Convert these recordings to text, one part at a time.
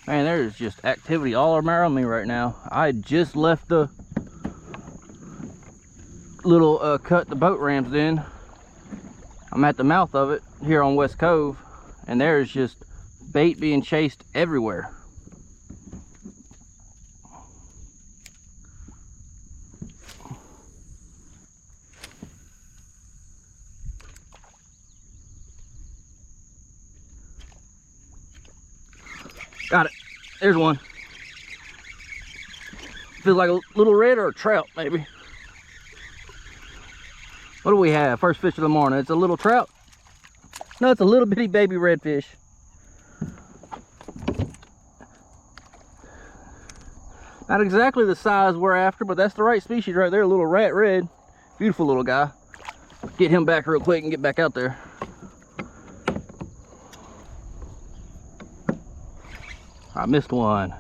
Man, there's just activity all around me right now. I just left the little cut the boat ramps in. I'm at the mouth of it here on West Cove, and there's just bait being chased everywhere. Got it. There's one. Feels like a little red or a trout, maybe. What do we have? First fish of the morning. It's a little trout. No, it's a little bitty baby redfish. Not exactly the size we're after, but that's the right species right there. A little rat red. Beautiful little guy. Get him back real quick and get back out there. I missed one.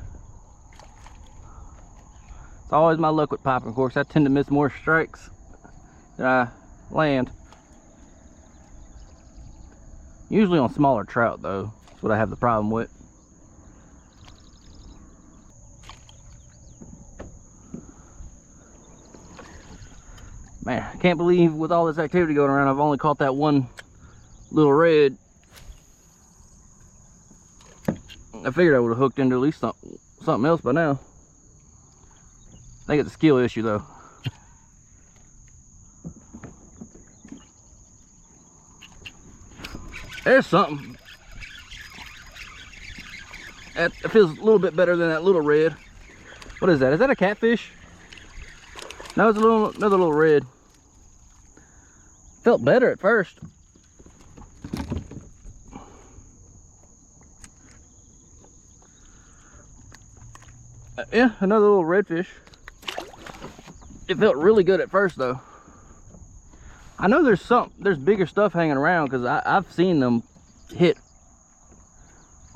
It's always my luck with popping corks. I tend to miss more strikes than I land. Usually on smaller trout though. That's what I have the problem with. Man, I can't believe with all this activity going around, I've only caught that one little red. I figured I would have hooked into at least something else by now. I think it's a skill issue though. There's something. It feels a little bit better than that little red. What is that? Is that a catfish? No, it's another little red. Felt better at first. Yeah, another little redfish. It felt really good at first though. I know there's bigger stuff hanging around because I've seen them hit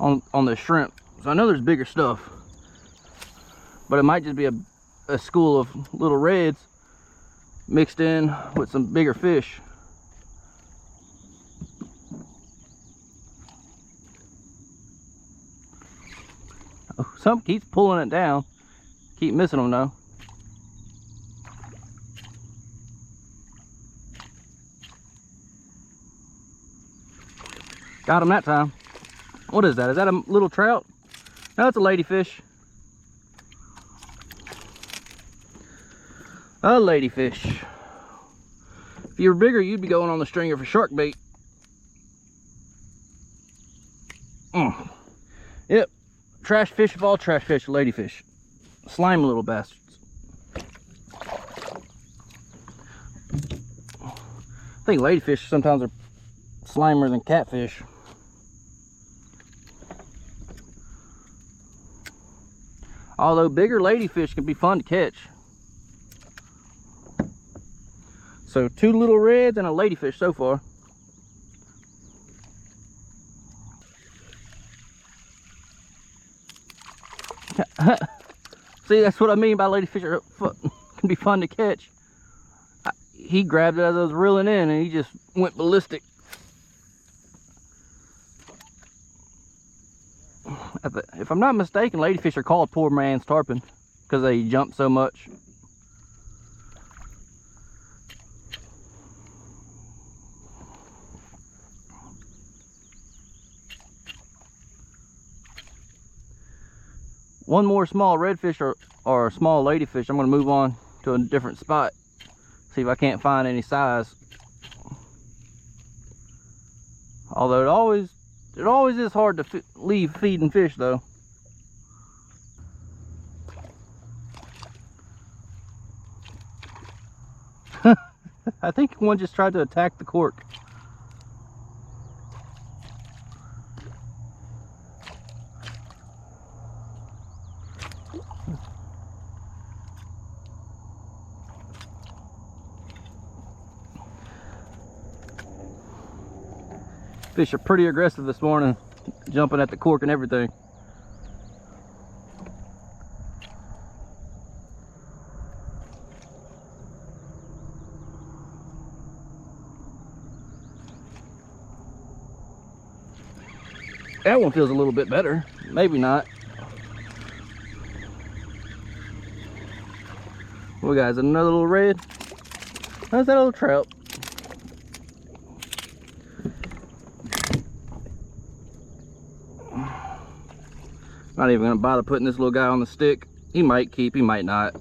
on the shrimp. So I know there's bigger stuff. But it might just be a school of little reds mixed in with some bigger fish. Oh, something keeps pulling it down. Keep missing them though. Got him that time. What is that? Is that a little trout? No, it's a ladyfish. A ladyfish. If you were bigger, you'd be going on the stringer for shark bait. Yep. Trash fish of all trash fish, ladyfish. Slimy little bastards. I think ladyfish sometimes are slimier than catfish. Although bigger ladyfish can be fun to catch. So 2 little reds and a ladyfish so far. See, that's what I mean by ladyfish can be fun to catch. He grabbed it as I was reeling in and he just went ballistic. If I'm not mistaken, ladyfish are called poor man's tarpon because they jump so much. One more small redfish or a small ladyfish. I'm going to move on to a different spot. See if I can't find any size. Although it always is hard to leave feeding fish though. I think one just tried to attack the cork. Fish are pretty aggressive this morning, jumping at the cork and everything. That one feels a little bit better. Maybe not. What we got? Is it another little red? How's that little trout? Not even gonna bother putting this little guy on the stick. He might keep, he might not.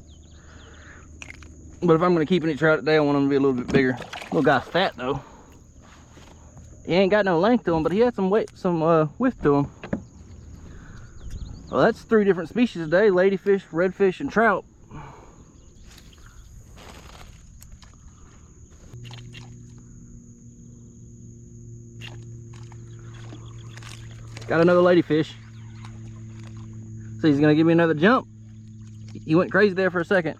But if I'm gonna keep any trout today, I want him to be a little bit bigger. Little guy's fat though. He ain't got no length to him, but he had some weight, some width to him. Well, that's 3 different species today: ladyfish, redfish, and trout. Got another ladyfish. So he's gonna give me another jump. He went crazy there for a second.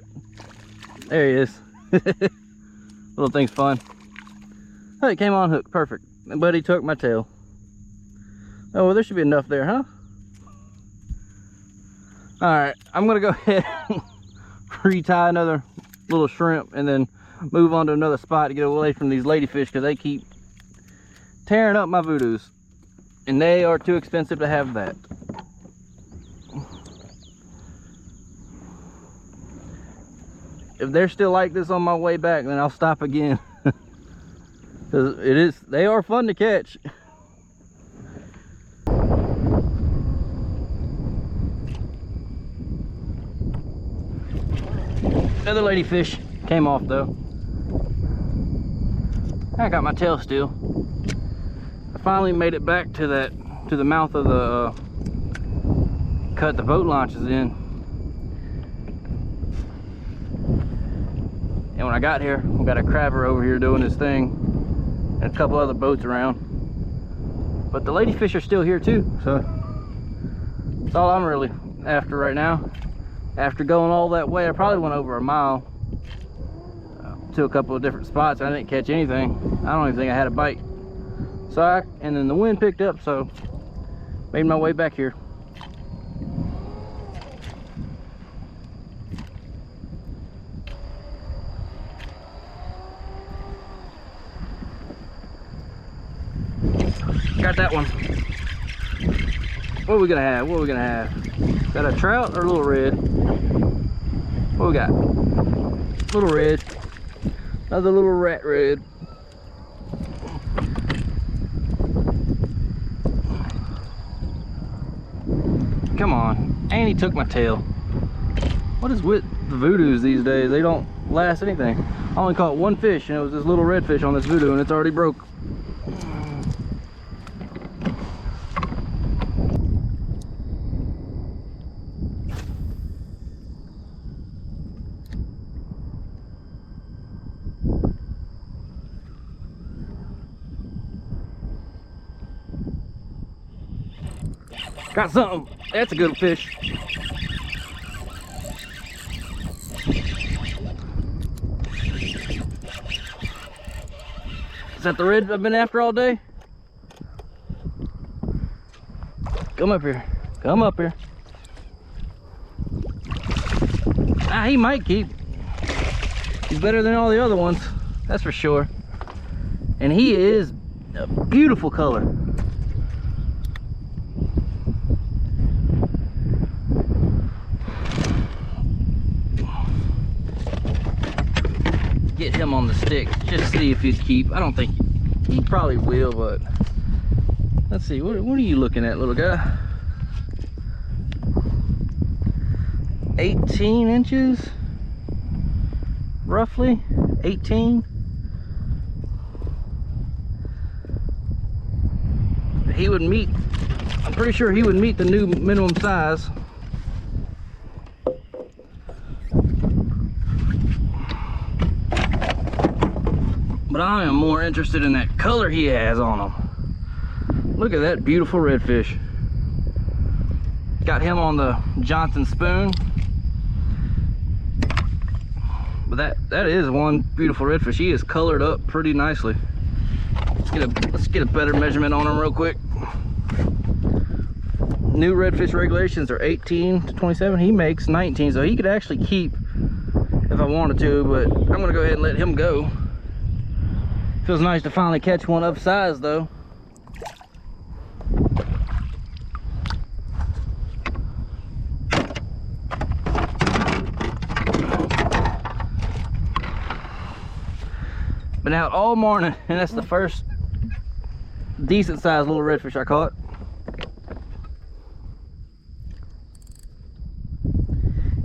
There he is. Little thing's fun. Oh, he came on hook, perfect. But he took my tail. Oh, well, there should be enough there, huh? All right, I'm gonna go ahead and retie another little shrimp and then move on to another spot to get away from these ladyfish, because they keep tearing up my voodoos. And they are too expensive to have that. If they're still like this on my way back, then I'll stop again. Because they are fun to catch. Another ladyfish came off though. I got my tail still. I finally made it back to the mouth of the cut the boat launches in. And when I got here, we got a crabber over here doing his thing, and a couple other boats around. But the ladyfish are still here too, so that's all I'm really after right now. After going all that way, I probably went over a mile to a couple of different spots. I didn't catch anything. I don't even think I had a bite. So and then the wind picked up, so made my way back here. Got that one. What are we gonna have? What are we gonna have? Got a trout or a little red? What we got? Little red. Another little rat red. Come on. And he took my tail. What is with the voodoos these days? They don't last anything. I only caught one fish, and it was this little redfish on this voodoo, and it's already broke. Got something. That's a good fish. Is that the red I've been after all day? Come up here. Come up here. Ah, he might keep. He's better than all the other ones. That's for sure. And he is a beautiful color. Get him on the stick, just see if he'd keep. I don't think he probably will, but let's see. What are you looking at, little guy? 18 inches, roughly 18. He would meet, I'm pretty sure he would meet the new minimum size. But I am more interested in that color he has on him. Look at that beautiful redfish. Got him on the Johnson spoon. But that is one beautiful redfish. He is colored up pretty nicely. Let's get a better measurement on him real quick. New redfish regulations are 18 to 27. He makes 19, so he could actually keep if I wanted to, but I'm gonna go ahead and let him go. Feels nice to finally catch one of size though. Been out all morning, and that's the first decent sized little redfish I caught.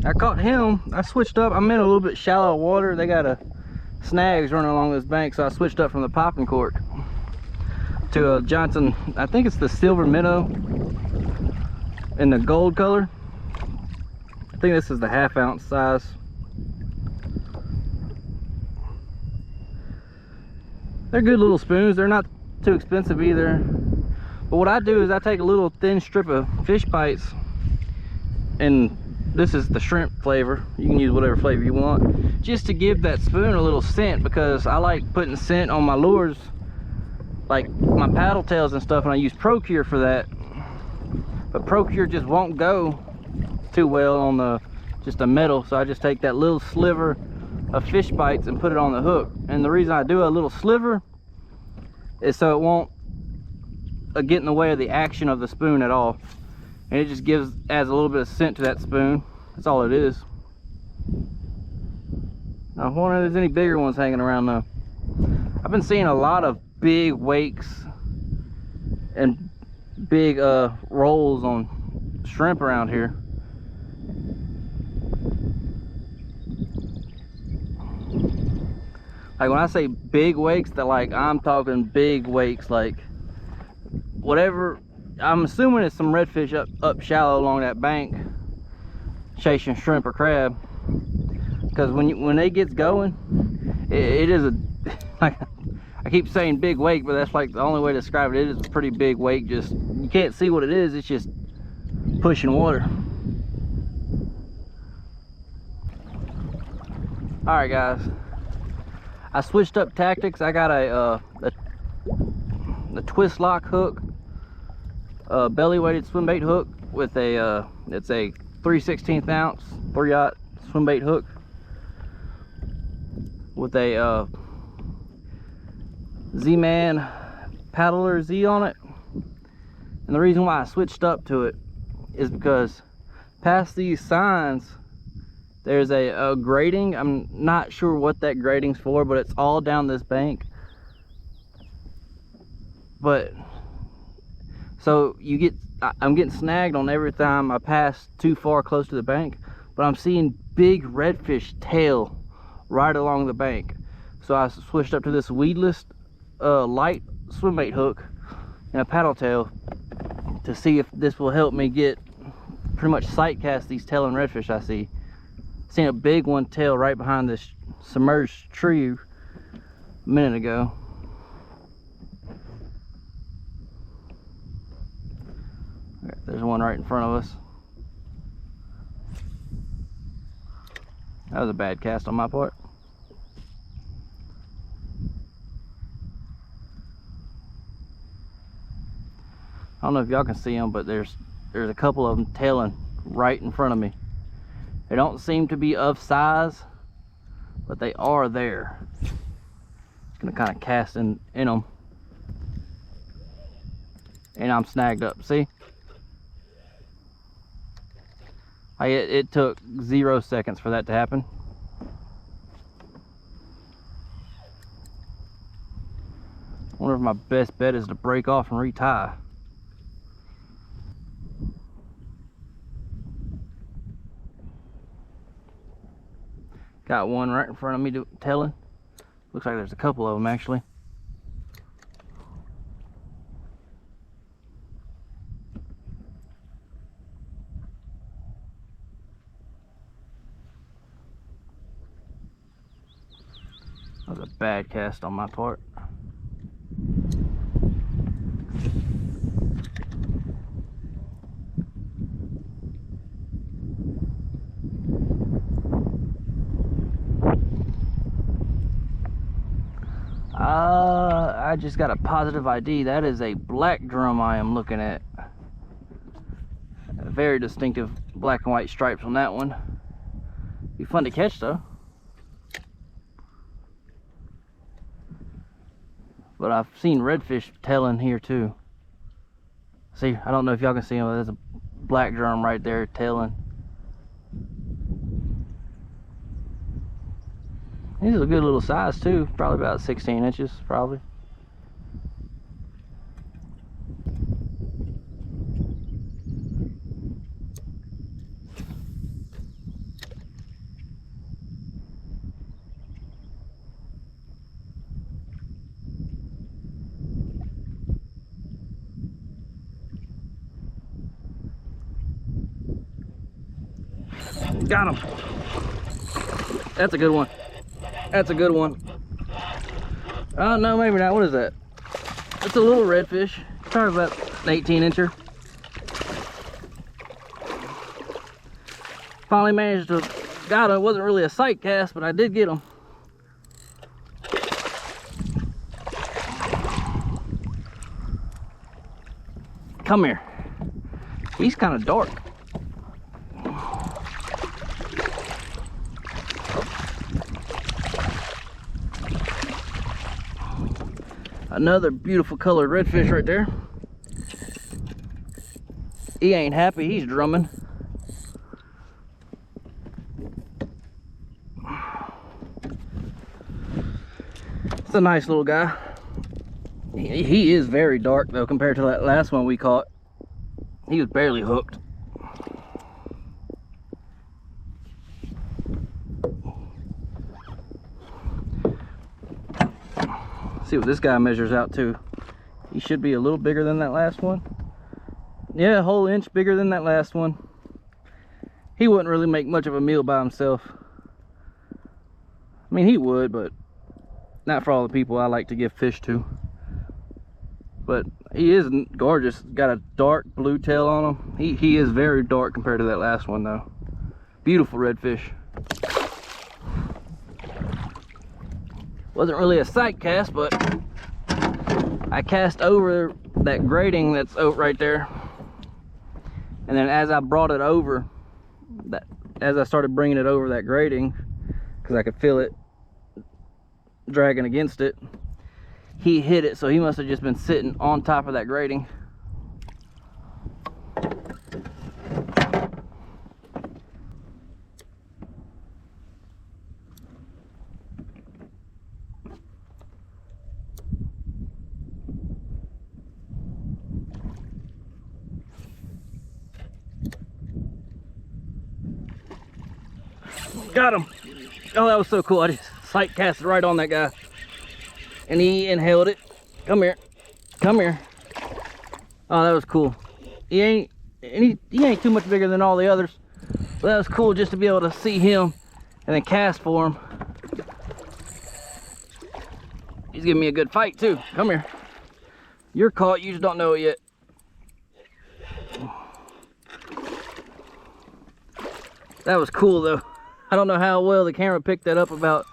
I caught him. I switched up. I'm in a little bit shallow water. They got a snags running along this bank, so I switched up from the popping cork to a Johnson. I think it's the silver minnow in the gold color. I think this is the 1/2 ounce size. They're good little spoons. They're not too expensive either. But what I do is I take a little thin strip of fish bites, and this is the shrimp flavor. You can use whatever flavor you want, just to give that spoon a little scent, because I like putting scent on my lures, like my paddle tails and stuff, and I use Procure for that. But Procure just won't go too well on just a metal, so I just take that little sliver of fish bites and put it on the hook. And the reason I do a little sliver is so it won't get in the way of the action of the spoon at all, and it just adds a little bit of scent to that spoon. That's all it is. I wonder if there's any bigger ones hanging around though. I've been seeing a lot of big wakes and big rolls on shrimp around here. Like when I say big wakes, that like I'm talking big wakes, like whatever. I'm assuming it's some redfish up shallow along that bank chasing shrimp or crab, because when it gets going, it is a like, I keep saying big wake, but that's like the only way to describe it. It is a pretty big wake. Just, you can't see what it is. It's just pushing water. All right, guys. I switched up tactics. I got a twist lock hook, belly weighted swim bait hook with a it's a 3/16 ounce 3/0 swim bait hook with a Z-Man paddler Z on it. And the reason why I switched up to it is because past these signs there's a grating. I'm not sure what that grating's for, but it's all down this bank. But so I'm getting snagged on every time I pass too far close to the bank, but I'm seeing big redfish tail right along the bank. So I switched up to this weedless light swim bait hook and a paddle tail to see if this will help me get pretty much sight cast these tailing redfish I see. Seen a big one tail right behind this submerged tree a minute ago. There's one right in front of us. That was a bad cast on my part. I don't know if y'all can see them, but there's a couple of them tailing right in front of me. They don't seem to be of size, but they are there. Just gonna kind of cast in them, and I'm snagged up. See? It took 0 seconds for that to happen. I wonder if my best bet is to break off and retie. Got one right in front of me tailing. Looks like there's a couple of them actually. That was a bad cast on my part. I just got a positive ID. That is a black drum I am looking at. Very distinctive black and white stripes on that one. Be fun to catch though. But I've seen redfish tailing here too. See, I don't know if y'all can see them, but there's a black drum right there tailing. He's a good little size too, probably about 16 inches, probably. Got him. That's a good one. That's a good one. Oh, no, maybe not. What is that? It's a little redfish. Probably about an 18-incher. Finally managed to got him. It wasn't really a sight cast, but I did get him. Come here. He's kind of dark. Another beautiful colored redfish right there. He ain't happy, he's drumming. It's a nice little guy. He is very dark though compared to that last one we caught. He was barely hooked. See what this guy measures out to. He should be a little bigger than that last one. Yeah, a whole inch bigger than that last one. He wouldn't really make much of a meal by himself. I mean, he would, but not for all the people I like to give fish to. But he is gorgeous. Got a dark blue tail on him. He is very dark compared to that last one though. Beautiful redfish. Wasn't really a sight cast, but I cast over that grating that's right there. And then as I brought it over, as I started bringing it over that grating, because I could feel it dragging against it, he hit it, so he must have just been sitting on top of that grating. Got him. Oh, that was so cool. I just sight casted right on that guy. And he inhaled it. Come here. Come here. Oh, that was cool. He ain't too much bigger than all the others. But that was cool just to be able to see him and then cast for him. He's giving me a good fight too. Come here. You're caught, you just don't know it yet. That was cool though. I don't know how well the camera picked that up about,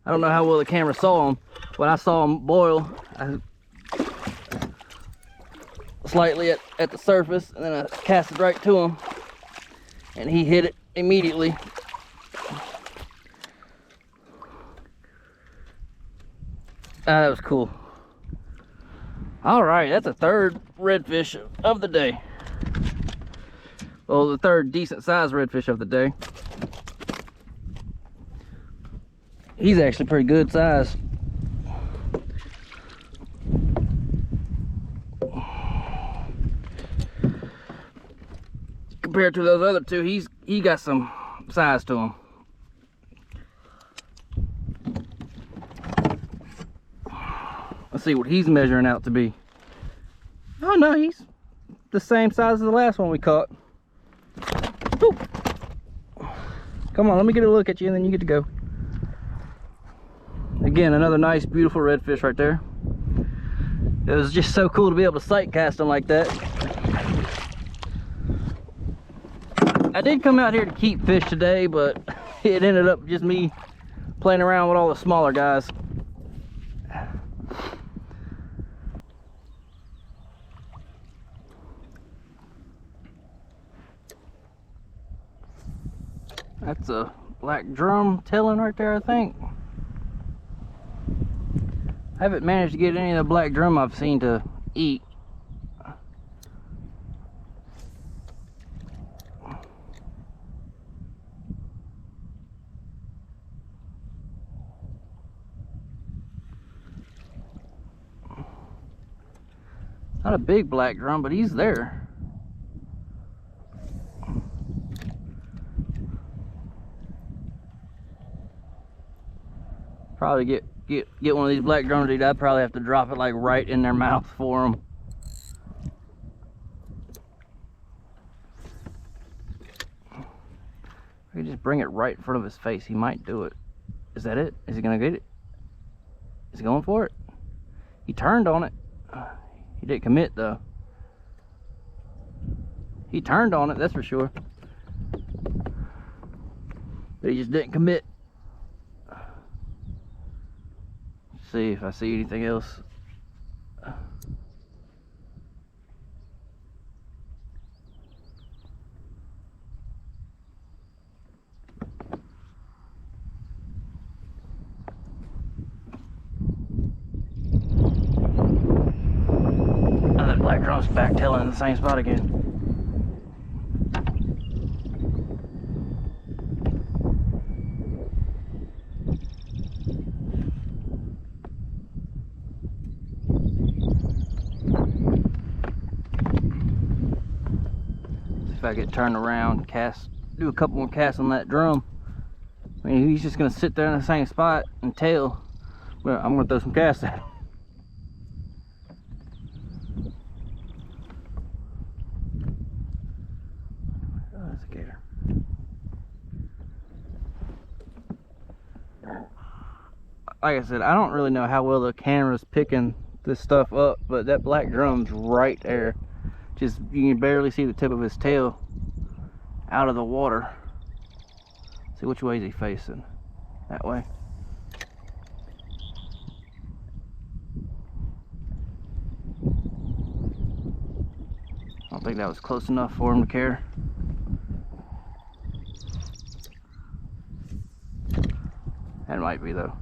I don't know how well the camera saw him, but I saw him boil slightly at the surface, and then I cast it right to him, and he hit it immediately. That was cool. All right, that's the third redfish of the day. Well, the third decent sized redfish of the day. He's actually pretty good size. Compared to those other two, he got some size to him. Let's see what he's measuring out to be. Oh no, he's the same size as the last one we caught. Ooh. Come on, let me get a look at you and then you get to go. Again, another nice, beautiful redfish right there. It was just so cool to be able to sight cast them like that. I did come out here to keep fish today, but it ended up just me playing around with all the smaller guys. That's a black drum tailing right there, I think. I haven't managed to get any of the black drum I've seen to eat. Not a big black drum, but he's there. Probably get one of these black drums, dude. I'd probably have to drop it like right in their mouth for them. I could just bring it right in front of his face. He might do it. Is that it? Is he gonna get it? Is he going for it? He turned on it. He didn't commit though. He turned on it, that's for sure. But he just didn't commit. Let's see if I see anything else. That black drum's backtailing in the same spot again. See if I get turned around, cast, do a couple more casts on that drum. I mean, he's just gonna sit there in the same spot and tail. Well, I'm gonna throw some casts at him. Like I said, I don't really know how well the camera's picking this stuff up, but that black drum's right there. Just, you can barely see the tip of his tail out of the water. See, which way is he facing? That way. I don't think that was close enough for him to care. That might be though.